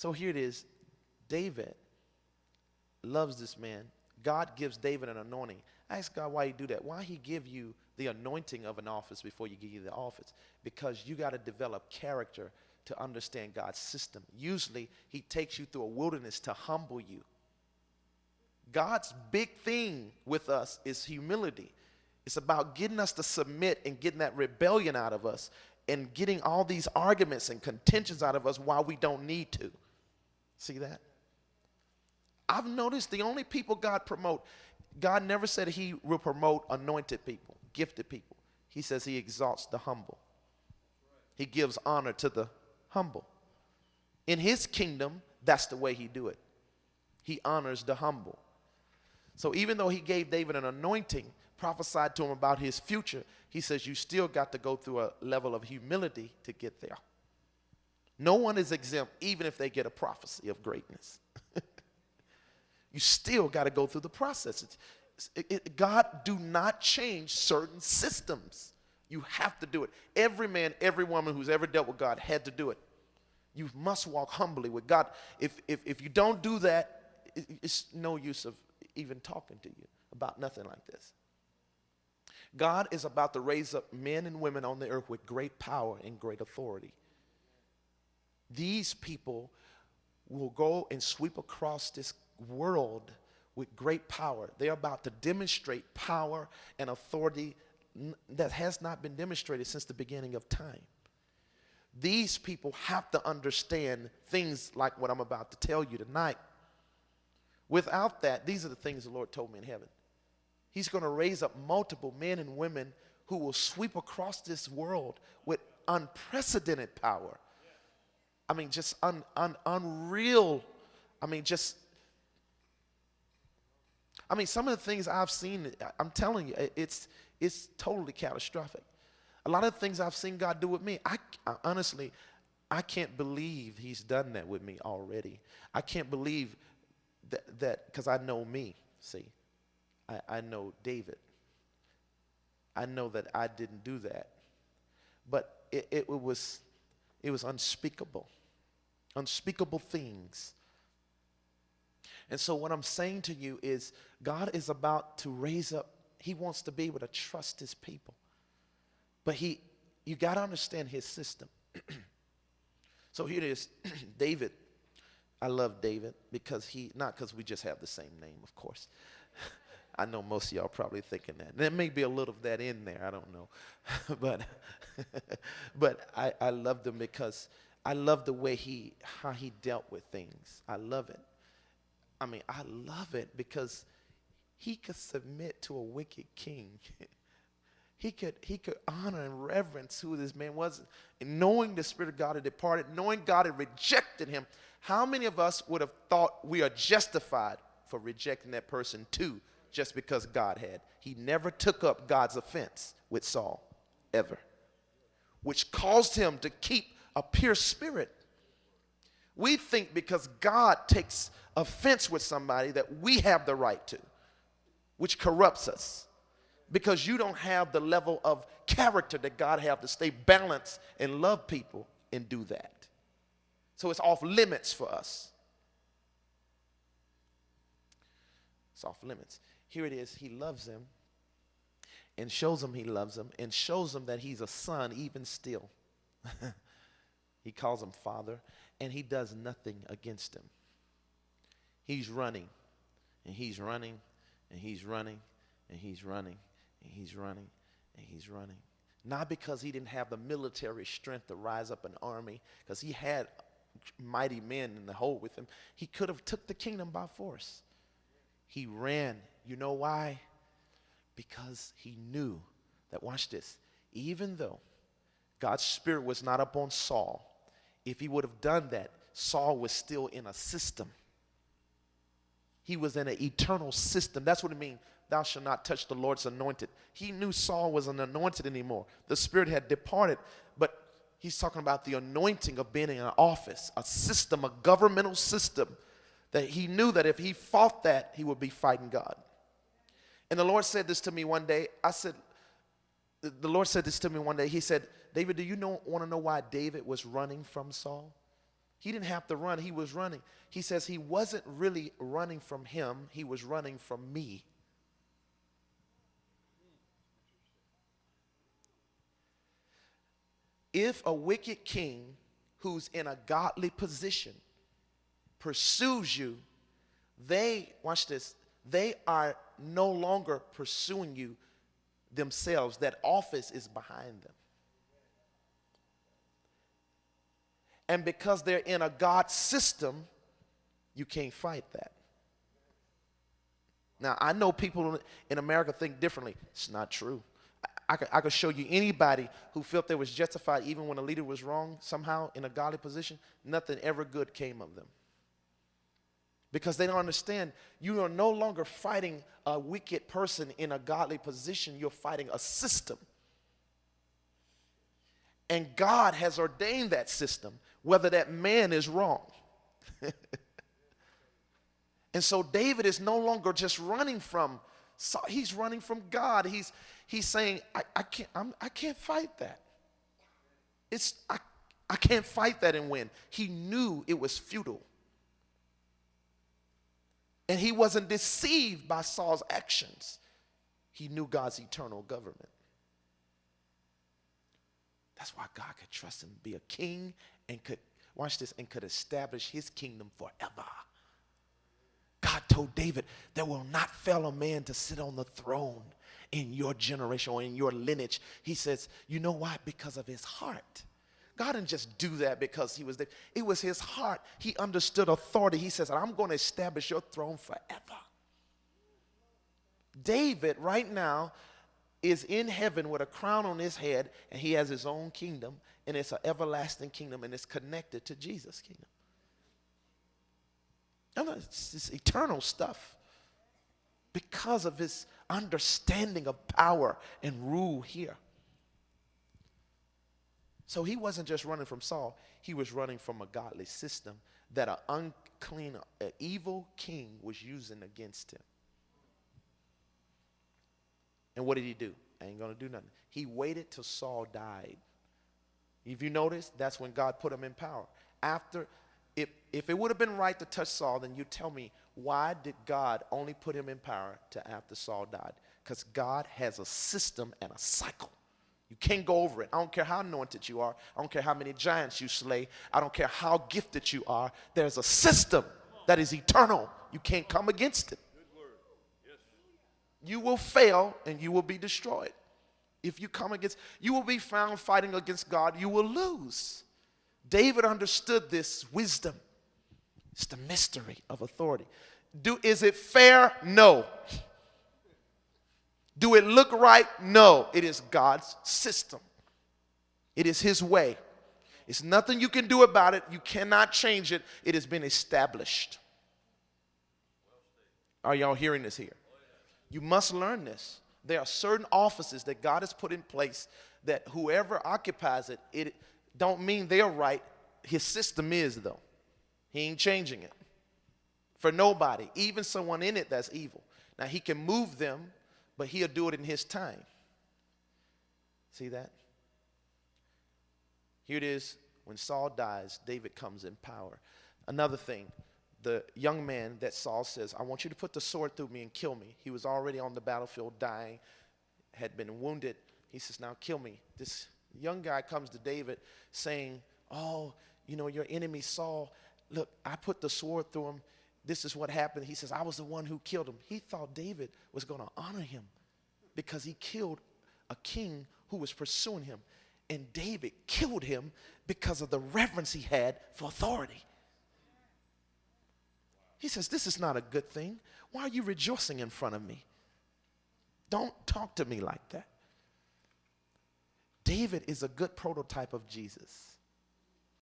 So here it is. David loves this man. God gives David an anointing. I ask God why he do that. Why he give you the anointing of an office before you give you the office? Because you got to develop character to understand God's system. Usually he takes you through a wilderness to humble you. God's big thing with us is humility. It's about getting us to submit and getting that rebellion out of us and getting all these arguments and contentions out of us while we don't need to. See that? I've noticed the only people God promote, God never said he will promote anointed people, gifted people. He says he exalts the humble. He gives honor to the humble. In his kingdom, that's the way he do it. He honors the humble. So even though he gave David an anointing, prophesied to him about his future, he says you still got to go through a level of humility to get there. No one is exempt, even if they get a prophecy of greatness. You still got to go through the process. God do not change certain systems. You have to do it. Every man, every woman who's ever dealt with God had to do it. You must walk humbly with God. If you don't do that, it's no use of even talking to you about nothing like this. God is about to raise up men and women on the earth with great power and great authority. These people will go and sweep across this world with great power. They're about to demonstrate power and authority that has not been demonstrated since the beginning of time. These people have to understand things like what I'm about to tell you tonight. Without that, these are the things the Lord told me in heaven. He's going to raise up multiple men and women who will sweep across this world with unprecedented power. I mean, just unreal. Some of the things I've seen, I'm telling you, it's totally catastrophic. A lot of the things I've seen God do with me, I honestly, I can't believe he's done that with me already. I can't believe that because I know me, see. I know David. I know that I didn't do that. But it was unspeakable. Unspeakable things. And so what I'm saying to you is God is about to raise up. He wants to be able to trust his people. But you got to understand his system. So here it is. David. I love David because not because we just have the same name, of course. I know most of y'all probably thinking that. There may be a little of that in there. I don't know. but I loved him because I love the way how he dealt with things. I love it. I love it because he could submit to a wicked king. He could honor and reverence who this man was. And knowing the Spirit of God had departed, knowing God had rejected him, how many of us would have thought we are justified for rejecting that person too, just because God had? He never took up God's offense with Saul, ever, which caused him to keep a pure spirit. We think because God takes offense with somebody that we have the right to, which corrupts us. Because you don't have the level of character that God have to stay balanced and love people and do that. So it's off limits for us. It's off limits. Here it is. He loves him and shows him he loves him and shows him that he's a son even still. He calls him father and he does nothing against him. He's running and he's running and he's running and he's running. And he's running, and he's running. Not because he didn't have the military strength to rise up an army, because he had mighty men in the hold with him. He could have took the kingdom by force. He ran. You know why? Because he knew that, watch this, even though God's Spirit was not upon Saul, if he would have done that, Saul was still in a system. He was in an eternal system. That's what it means. Thou shalt not touch the Lord's anointed. He knew Saul wasn't anointed anymore. The Spirit had departed, but he's talking about the anointing of being in an office, a system, a governmental system, that he knew that if he fought that, he would be fighting God. And the Lord said this to me one day. The Lord said this to me one day. He said, David, do you want to know why David was running from Saul? He didn't have to run. He was running. He says he wasn't really running from him. He was running from me. If a wicked king who's in a godly position pursues you, watch this, they are no longer pursuing you themselves. That office is behind them. And because they're in a God system, you can't fight that. Now, I know people in America think differently. It's not true. I could show you anybody who felt they was justified even when a leader was wrong somehow in a godly position. Nothing ever good came of them. Because they don't understand, you are no longer fighting a wicked person in a godly position. You're fighting a system. And God has ordained that system, whether that man is wrong. And so David is no longer just running from Saul, he's running from God. He's saying, I can't fight that. I can't fight that and win. He knew it was futile. And he wasn't deceived by Saul's actions. He knew God's eternal government. That's why God could trust him to be a king and could, watch this, and could establish his kingdom forever. God told David, there will not fail a man to sit on the throne in your generation or in your lineage. He says, you know why? Because of his heart. God didn't just do that because he was there. It was his heart. He understood authority. He says, I'm going to establish your throne forever. David right now is in heaven with a crown on his head, and he has his own kingdom, and it's an everlasting kingdom, and it's connected to Jesus' kingdom. It's eternal stuff because of his understanding of power and rule here. So he wasn't just running from Saul. He was running from a godly system that an unclean, an evil king was using against him. And what did he do? I ain't going to do nothing. He waited till Saul died. If you notice, that's when God put him in power. If it would have been right to touch Saul, then you tell me, why did God only put him in power till after Saul died? Because God has a system and a cycle. You can't go over it. I don't care how anointed you are. I don't care how many giants you slay. I don't care how gifted you are. There's a system that is eternal. You can't come against it. You will fail and you will be destroyed. If you come against, you will be found fighting against God. You will lose. David understood this wisdom. It's the mystery of authority. Is it fair? No. Do it look right? No. It is God's system. It is his way. It's nothing you can do about it. You cannot change it. It has been established. Are y'all hearing this here? You must learn this. There are certain offices that God has put in place that whoever occupies it don't mean they're right. His system is, though. He ain't changing it for nobody, even someone in it that's evil. Now, he can move them, but he'll do it in his time. See that? Here it is. When Saul dies, David comes in power. Another thing, the young man that Saul says, I want you to put the sword through me and kill me. He was already on the battlefield dying, had been wounded. He says, now kill me. This young guy comes to David saying, oh, you know, your enemy Saul, look, I put the sword through him. This is what happened. He says, I was the one who killed him. He thought David was going to honor him because he killed a king who was pursuing him. And David killed him because of the reverence he had for authority. He says, this is not a good thing. Why are you rejoicing in front of me? Don't talk to me like that. David is a good prototype of Jesus.